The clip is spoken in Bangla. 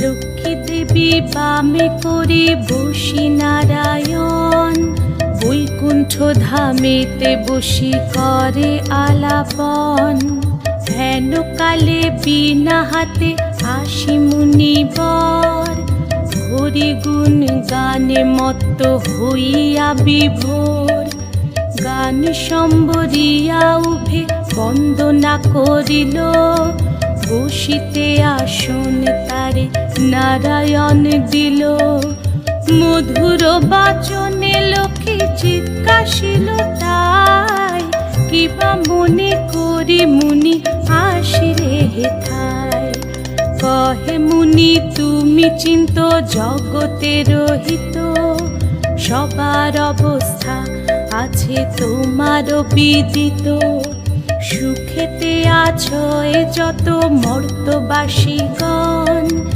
লক্ষ্মী দেবী বামে করে বসি নারায়ণ, বৈকুণ্ঠ ধামেতে বসি করে আলাপন। হেন কালে বিনা হাতে আসি মুনিবর, হরি গুণ গানে মত্ত হইয়া বিভোর। গান সম্বরিয়া উভে বন্দনা করিল, বসিতে আসন তারে নারায়ণ দিল। মধুর বাচনে লক্ষ্মী জিজ্ঞাসিল তাই, কিবা মনে করি মুনি আসিলে হেথায়। কহে মুনি তুমি চিন্ত জগতের হিত, সবার অবস্থা আছে তোমারও বিদিত। সুখেতে আছো এ যত মর্তবাসীগণ,